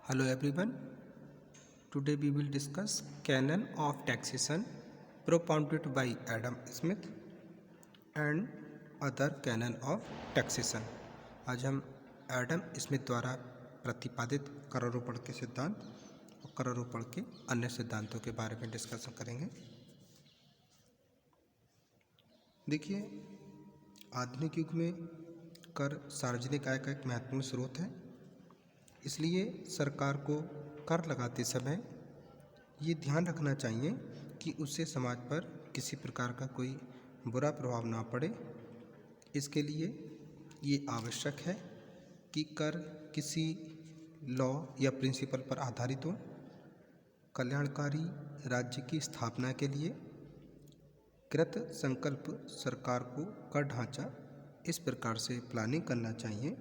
Hello everyone. Today we will discuss canon of taxation propounded by Adam Smith and other canon of taxation. आज हम Adam Smith द्वारा प्रतिपादित करारोपण के सिद्धांत और करारोपण के अन्य सिद्धांतों के बारे में डिस्कशन करेंगे। देखिए, आधुनिक युग में कर सार्वजनिक आय का एक महत्वपूर्ण स्रोत है। इसलिए सरकार को कर लगाते समय ये ध्यान रखना चाहिए कि उससे समाज पर किसी प्रकार का कोई बुरा प्रभाव ना पड़े। इसके लिए ये आवश्यक है कि कर किसी लॉ या प्रिंसिपल पर आधारित हो। कल्याणकारी राज्य की स्थापना के लिए कृत संकल्प सरकार को कर ढांचा इस प्रकार से प्लानिंग करना चाहिए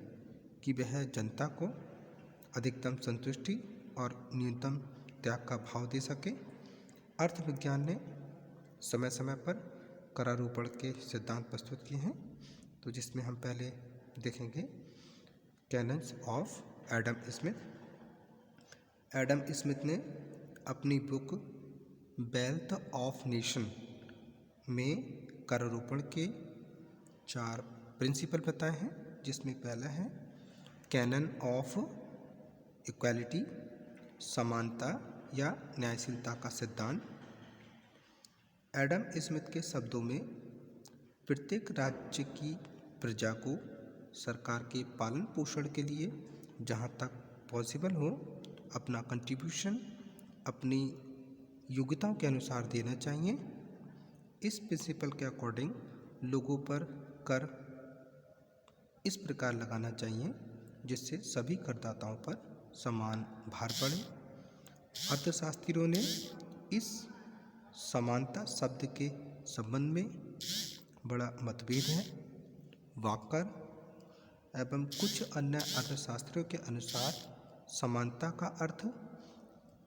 कि वह जनता को अधिकतम संतुष्टि और न्यूनतम त्याग का भाव दे सके। अर्थविज्ञान ने समय समय पर करारोपण के सिद्धांत प्रस्तुत किए हैं, तो जिसमें हम पहले देखेंगे cannons of Adam Smith. Adam Smith ने अपनी बुक वेल्थ ऑफ नेशन में करारोपण के 4 प्रिंसिपल बताए हैं, जिसमें पहला है कैनन ऑफ इक्वालिटी, समानता या न्यायशीलता का सिद्धांत। एडम स्मिथ के शब्दों में प्रत्येक राज्य की प्रजा को सरकार के पालन पोषण के लिए जहाँ तक पॉसिबल हो अपना कंट्रीब्यूशन अपनी योग्यताओं के अनुसार देना चाहिए। इस प्रिंसिपल के अकॉर्डिंग लोगों पर कर इस प्रकार लगाना चाहिए जिससे सभी करदाताओं पर समान भार पड़े। अर्थशास्त्रियों ने इस समानता शब्द के संबंध में बड़ा मतभेद है। वाकर एवं कुछ अन्य अर्थशास्त्रियों के अनुसार समानता का अर्थ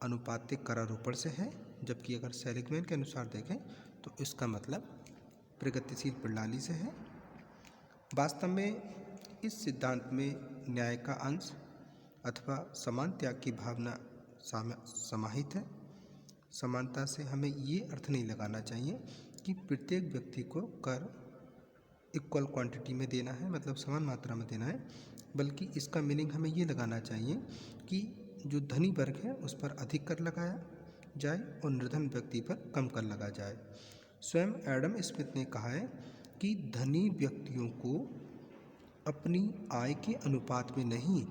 अनुपातिक करारोपण से है, जबकि अगर सेलिगमैन के अनुसार देखें तो इसका मतलब प्रगतिशील प्रणाली से है। वास्तव में इस सिद्धांत में न्याय का अंश अथवा समान त्याग की भावना समाहित है। समानता से हमें ये अर्थ नहीं लगाना चाहिए कि प्रत्येक व्यक्ति को कर इक्वल क्वांटिटी में देना है, मतलब समान मात्रा में देना है, बल्कि इसका मीनिंग हमें ये लगाना चाहिए कि जो धनी वर्ग है उस पर अधिक कर लगाया जाए और निर्धन व्यक्ति पर कम कर लगा जाए। स्वयं एडम स्मिथ ने कहा है कि धनी व्यक्तियों को अपनी आय के अनुपात में नहीं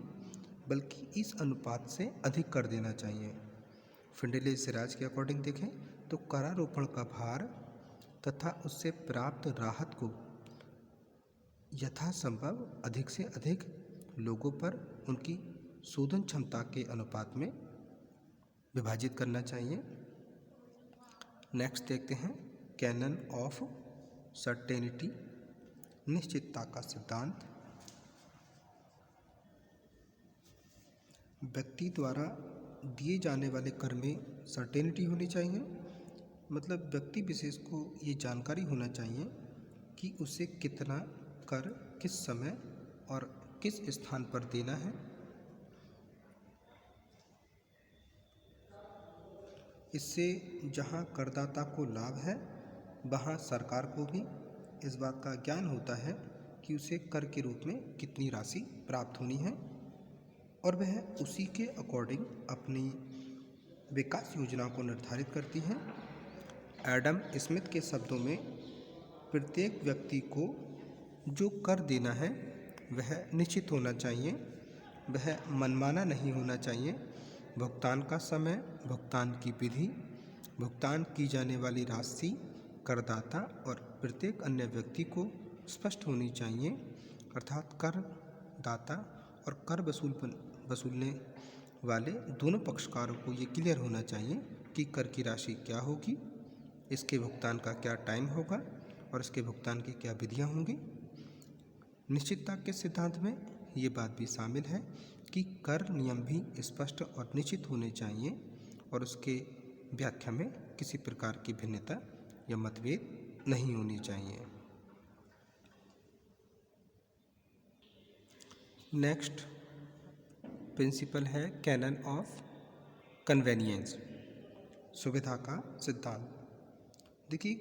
बल्कि इस अनुपात से अधिक कर देना चाहिए। फिंडेले सिराज के अकॉर्डिंग देखें तो करारोपण का भार तथा उससे प्राप्त राहत को यथासंभव अधिक से अधिक लोगों पर उनकी शोधन क्षमता के अनुपात में विभाजित करना चाहिए। नेक्स्ट देखते हैं कैनन ऑफ सर्टेनिटी, निश्चितता का सिद्धांत। व्यक्ति द्वारा दिए जाने वाले कर में सर्टेनिटी होनी चाहिए, मतलब व्यक्ति विशेष को ये जानकारी होना चाहिए कि उसे कितना कर किस समय और किस स्थान पर देना है। इससे जहाँ करदाता को लाभ है वहाँ सरकार को भी इस बात का ज्ञान होता है कि उसे कर के रूप में कितनी राशि प्राप्त होनी है और वह उसी के अकॉर्डिंग अपनी विकास योजना को निर्धारित करती है। एडम स्मिथ के शब्दों में प्रत्येक व्यक्ति को जो कर देना है वह निश्चित होना चाहिए, वह मनमाना नहीं होना चाहिए। भुगतान का समय, भुगतान की विधि, भुगतान की जाने वाली राशि करदाता और प्रत्येक अन्य व्यक्ति को स्पष्ट होनी चाहिए। अर्थात करदाता और कर वसूलने वाले दोनों पक्षकारों को ये क्लियर होना चाहिए कि कर की राशि क्या होगी, इसके भुगतान का क्या टाइम होगा और इसके भुगतान की क्या विधियाँ होंगी। निश्चितता के सिद्धांत में ये बात भी शामिल है कि कर नियम भी स्पष्ट और निश्चित होने चाहिए और उसके व्याख्या में किसी प्रकार की भिन्नता या मतभेद नहीं होनी चाहिए। नेक्स्ट प्रिंसिपल है कैनन ऑफ कन्वेनियंस, सुविधा का सिद्धांत। देखिए,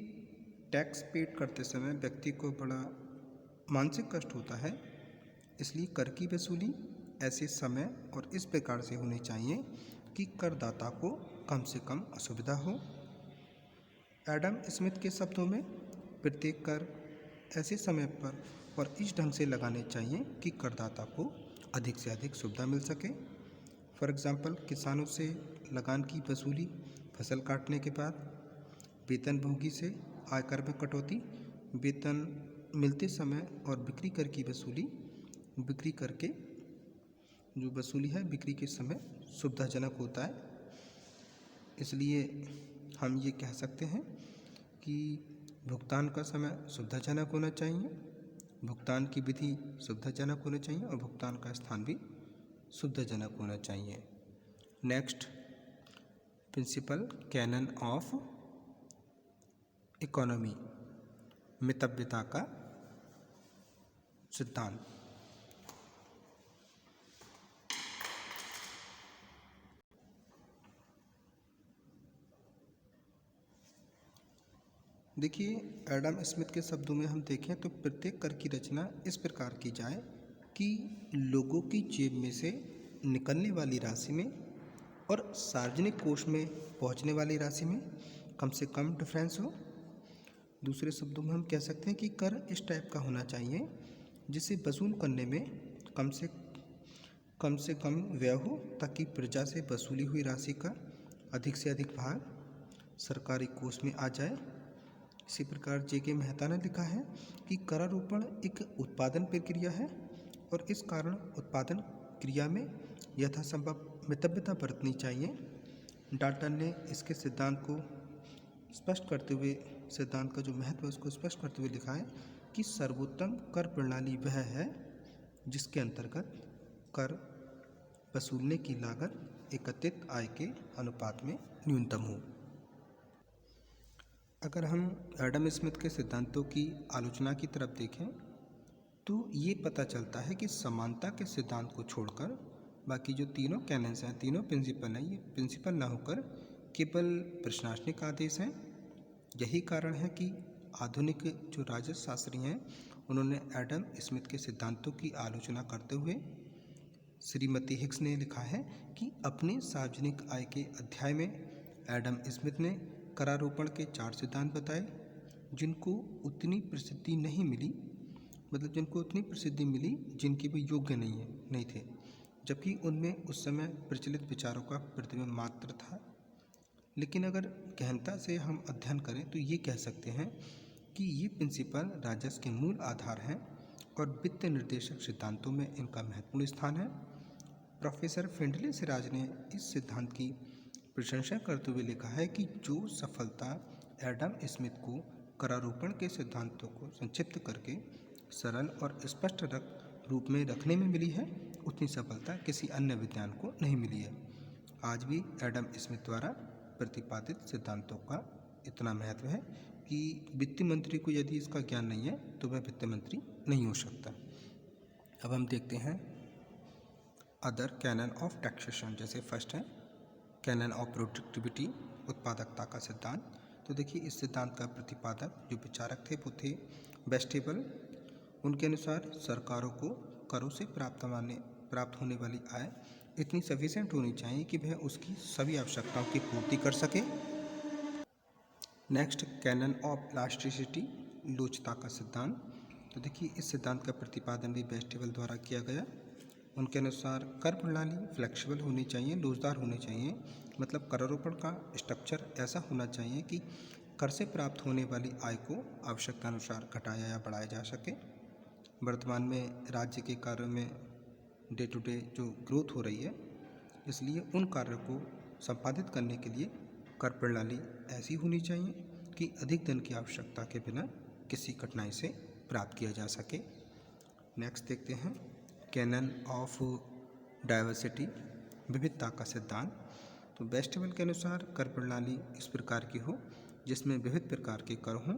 टैक्स पेड करते समय व्यक्ति को बड़ा मानसिक कष्ट होता है, इसलिए कर की वसूली ऐसे समय और इस प्रकार से होनी चाहिए कि करदाता को कम से कम असुविधा हो। एडम स्मिथ के शब्दों में प्रत्येक कर ऐसे समय पर और इस ढंग से लगाने चाहिए कि करदाता को अधिक से अधिक सुविधा मिल सके। फॉर एग्जांपल, किसानों से लगान की वसूली, फसल काटने के बाद वेतनभोगी से आयकर में कटौती, वेतन मिलते समय और बिक्री कर की वसूली, बिक्री करके जो वसूली है बिक्री के समय सुविधाजनक होता है। इसलिए हम ये कह सकते हैं कि भुगतान का समय सुविधाजनक होना चाहिए, भुगतान की विधि सुविधाजनक होनी चाहिए और भुगतान का स्थान भी सुविधाजनक होना चाहिए। Next, principal canon of economy, मितव्यता का सिद्धांत। देखिए, एडम स्मिथ के शब्दों में हम देखें तो प्रत्येक कर की रचना इस प्रकार की जाए कि लोगों की जेब में से निकलने वाली राशि में और सार्वजनिक कोष में पहुंचने वाली राशि में कम से कम डिफरेंस हो। दूसरे शब्दों में हम कह सकते हैं कि कर इस टाइप का होना चाहिए जिसे वसूल करने में कम से कम व्यय हो, ताकि प्रजा से वसूली हुई राशि का अधिक से अधिक भाग सरकारी कोष में आ जाए। इसी प्रकार J.K. मेहता ने लिखा है कि करारोपण एक उत्पादन प्रक्रिया है और इस कारण उत्पादन क्रिया में यथासंभव मितव्यता बरतनी चाहिए। डाल्टन ने इसके सिद्धांत को स्पष्ट करते हुए, सिद्धांत का जो महत्व है उसको स्पष्ट करते हुए लिखा है कि सर्वोत्तम कर प्रणाली वह है जिसके अंतर्गत कर वसूलने की लागत एकत्रित आय के अनुपात में न्यूनतम हो। अगर हम एडम स्मिथ के सिद्धांतों की आलोचना की तरफ देखें तो ये पता चलता है कि समानता के सिद्धांत को छोड़कर बाकी जो तीनों कैनन्स हैं, तीनों प्रिंसिपल हैं, ये प्रिंसिपल ना होकर केवल प्रशासनिक आदेश हैं। यही कारण है कि आधुनिक जो राजस्व शास्त्री हैं उन्होंने एडम स्मिथ के सिद्धांतों की आलोचना करते हुए, श्रीमती हिक्स ने लिखा है कि अपने सार्वजनिक आय के अध्याय में एडम स्मिथ ने करारोपण के 4 सिद्धांत बताए जिनको उतनी प्रसिद्धि नहीं मिली, मतलब जिनको उतनी प्रसिद्धि मिली जिनके भी योग्य नहीं थे, जबकि उनमें उस समय प्रचलित विचारों का प्रतिबिंब मात्र था। लेकिन अगर गहनता से हम अध्ययन करें तो ये कह सकते हैं कि ये प्रिंसिपल राजस्व के मूल आधार हैं और वित्त निर्देशक सिद्धांतों में इनका महत्वपूर्ण स्थान है। प्रोफेसर फिंडले सिराज ने इस सिद्धांत की प्रशंसा करते हुए लिखा है कि जो सफलता एडम स्मिथ को करारोपण के सिद्धांतों को संक्षिप्त करके सरल और स्पष्ट रूप में रखने में मिली है, उतनी सफलता किसी अन्य विज्ञान को नहीं मिली है। आज भी एडम स्मिथ द्वारा प्रतिपादित सिद्धांतों का इतना महत्व है कि वित्त मंत्री को यदि इसका ज्ञान नहीं है तो वह वित्त मंत्री नहीं हो सकता। अब हम देखते हैं अदर कैनन ऑफ टैक्सेशन। जैसे फर्स्ट है कैनन ऑफ प्रोडक्टिविटी, उत्पादकता का सिद्धांत। तो देखिए, इस सिद्धांत का प्रतिपादक जो विचारक थे वो थे बेस्टेबल। उनके अनुसार सरकारों को करों से प्राप्त होने वाली आय इतनी सफिशिएंट होनी चाहिए कि वह उसकी सभी आवश्यकताओं की पूर्ति कर सके। नेक्स्ट, कैनन ऑफ इलास्टिसिटी, लोचता का सिद्धांत। तो देखिए, इस सिद्धांत का प्रतिपादन भी बेस्टेबल द्वारा किया गया। उनके अनुसार कर प्रणाली फ्लेक्सिबल होनी चाहिए, लोचदार होनी चाहिए, मतलब करारोपण का स्ट्रक्चर ऐसा होना चाहिए कि कर से प्राप्त होने वाली आय को आवश्यकता अनुसार घटाया या बढ़ाया जा सके। वर्तमान में राज्य के कार्यों में डे टू डे जो ग्रोथ हो रही है, इसलिए उन कार्यों को संपादित करने के लिए कर प्रणाली ऐसी होनी चाहिए कि अधिक धन की आवश्यकता के बिना किसी कठिनाई से प्राप्त किया जा सके। नेक्स्ट देखते हैं कैनन ऑफ डाइवर्सिटी, विविधता का सिद्धांत। तो बेस्टेबल के अनुसार कर प्रणाली इस प्रकार की हो जिसमें विविध प्रकार के कर हों,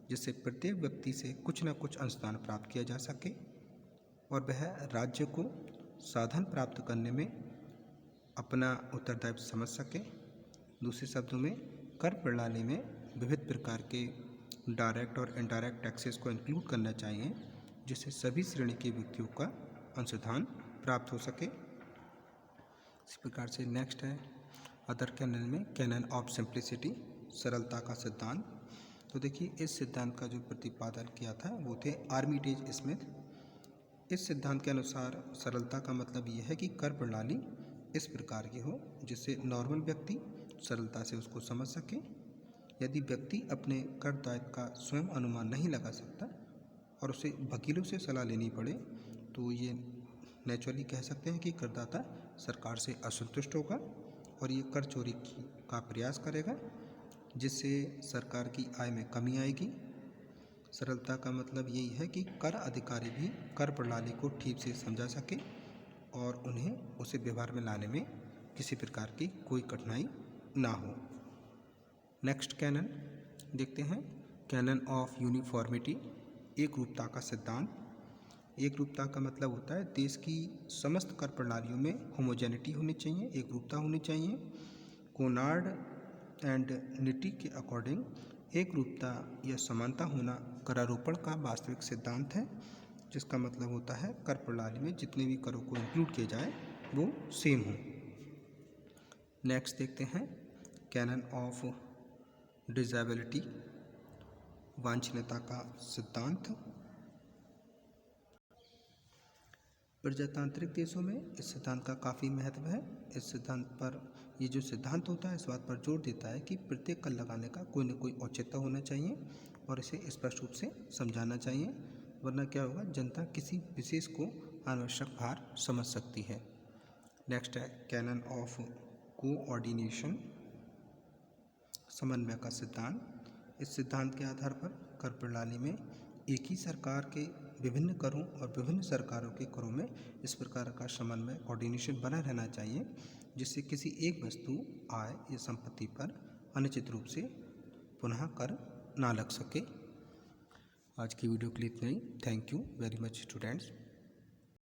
जिससे प्रत्येक व्यक्ति से कुछ न कुछ अंशदान प्राप्त किया जा सके और वह राज्य को साधन प्राप्त करने में अपना उत्तरदायित्व समझ सके। दूसरे शब्दों में कर प्रणाली में विविध प्रकार के डायरेक्ट और इनडायरेक्ट टैक्सेस को इंक्लूड करना चाहिए, जिससे सभी श्रेणी के व्यक्तियों का अंशदान प्राप्त हो सके। इसी प्रकार से नेक्स्ट है अदर कैनन में कैनन ऑफ सिंप्लिसिटी, सरलता का सिद्धांत। तो देखिए इस सिद्धांत का जो प्रतिपादन किया था वो थे आर्मिटेज स्मिथ। इस सिद्धांत के अनुसार सरलता का मतलब ये है कि कर प्रणाली इस प्रकार की हो जिससे नॉर्मल व्यक्ति सरलता से उसको समझ सके। यदि व्यक्ति अपने कर दायित्व का स्वयं अनुमान नहीं लगा सकता और उसे वकीलों से सलाह लेनी पड़े, तो ये नेचुरली कह सकते हैं कि करदाता सरकार से असंतुष्ट होगा और ये कर चोरी का प्रयास करेगा, जिससे सरकार की आय में कमी आएगी। सरलता का मतलब यही है कि कर अधिकारी भी कर प्रणाली को ठीक से समझा सके और उन्हें उसे व्यवहार में लाने में किसी प्रकार की कोई कठिनाई ना हो। नेक्स्ट कैनन देखते हैं, कैनन ऑफ यूनिफॉर्मिटी, एक रूपता का सिद्धांत। एक रूपता का मतलब होता है देश की समस्त कर प्रणालियों में होमोजेनिटी होनी चाहिए, एक रूपता होनी चाहिए। कोनार्ड एंड निटी के अकॉर्डिंग एक रूपता या समानता होना करारोपण का वास्तविक सिद्धांत है, जिसका मतलब होता है कर प्रणाली में जितने भी करों को इंक्लूड किया जाए वो सेम हो। नेक्स्ट देखते हैं कैनन ऑफ डिसेबिलिटी, वांछनीयता का सिद्धांत। प्रजातांत्रिक देशों में इस सिद्धांत का काफ़ी महत्व है। इस सिद्धांत पर ये जो सिद्धांत होता है इस बात पर जोर देता है कि प्रत्येक कर लगाने का कोई न कोई औचित्य होना चाहिए और इसे स्पष्ट रूप से समझाना चाहिए, वरना क्या होगा, जनता किसी विशेष को अनावश्यक भार समझ सकती है। नेक्स्ट है कैनन ऑफ कोऑर्डिनेशन, समन्वय का सिद्धांत। इस सिद्धांत के आधार पर कर प्रणाली में एक ही सरकार के विभिन्न करों और विभिन्न सरकारों के करों में इस प्रकार का समन्वय कोऑर्डिनेशन बना रहना चाहिए, जिससे किसी एक वस्तु, आय या संपत्ति पर अनुचित रूप से पुनः कर ना लग सके। आज की वीडियो के लिए इतना ही। Thank you very much students.